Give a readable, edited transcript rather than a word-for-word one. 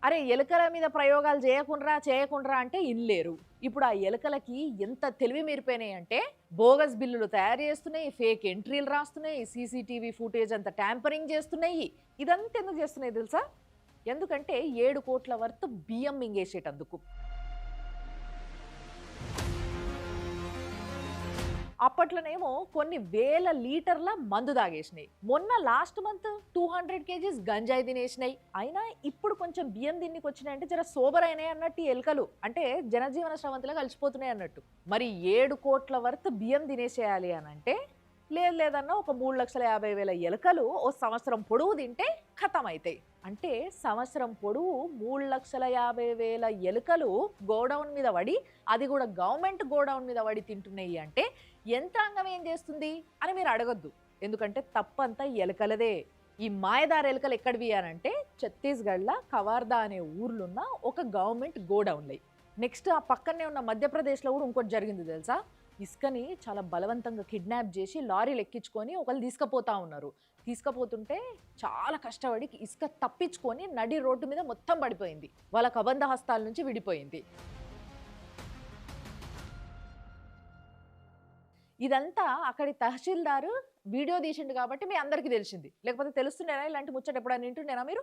అరే ఎలుకల మీద ప్రయోగాలు చేయకుండ్రా అంటే ఇనలేరు. ఇప్పుడు ఆ ఎలుకలకి ఎంత తెలివి మీరిపోయినాయంటే బోగస్ బిల్లులు తయారు చేస్తున్నాయి, ఫేక్ ఎంట్రీలు రాస్తున్నాయి, సీసీటీవీ ఫుటేజ్ అంతా ట్యాంపరింగ్ చేస్తున్నాయి. ఇదంతా ఎందుకు చేస్తున్నాయి తెలుసా? ఎందుకంటే 7,00,00,000 వర్త్ బియ్యం మింగేసేటందుకు. అప్పట్లోనేమో కొన్ని వేల లీటర్ల మందు తాగేసినాయి. మొన్న లాస్ట్ మంత్ 200 కేజీస్ గంజాయి తినేసినాయి. అయినా ఇప్పుడు కొంచెం బియ్యం తిన్నికొచ్చినాయంటే జర సోబర్ అయినాయి అన్నట్టు ఈ ఎలుకలు. అంటే జనజీవన స్రవంతిలో కలిసిపోతున్నాయి అన్నట్టు. మరి 7,00,00,000 వర్త్ బియ్యం తినేసేయాలి అనంటే లేదన్నా ఒక 3,50,000 ఎలుకలు ఓ సంవత్సరం పొడుగు తింటే ఖతమైతాయి. అంటే సంవత్సరం పొడుగు 3,50,000 ఎలుకలు గోడౌన్ మీద పడి, అది కూడా గవర్నమెంట్ గోడౌన్ మీద పడి తింటున్నాయి అంటే యంత్రాంగం ఏం చేస్తుంది అని మీరు అడగొద్దు. ఎందుకంటే తప్పంతా ఎలుకలదే. ఈ మాయదార ఎలుకలు ఎక్కడివి అనంటే ఛత్తీస్‌గఢ్‌ల కవార్దా అనే ఊర్లున్న ఒక గవర్నమెంట్ గోడౌన్‌లయి. నెక్స్ట్ ఆ పక్కనే ఉన్న మధ్యప్రదేశ్‌లో కూడా ఇంకోటి జరిగింది తెలుసా? ఇసుకని చాలా బలవంతంగా కిడ్నాప్ చేసి లారీలు ఎక్కించుకొని ఒకళ్ళు తీసుకుపోతా ఉన్నారు. తీసుకుపోతుంటే చాలా కష్టపడి ఇసుక తప్పించుకొని నడి రోడ్డు మీద మొత్తం పడిపోయింది. వాళ్ళ కబంధ హస్తాల నుంచి విడిపోయింది. ఇదంతా అక్కడి తహసీల్దారు వీడియో తీసిండు కాబట్టి మీ అందరికీ తెలిసింది. లేకపోతే తెలుస్తుండేనా ఇలాంటి ముచ్చట ఎప్పుడైనా వింటుండేనా మీరు?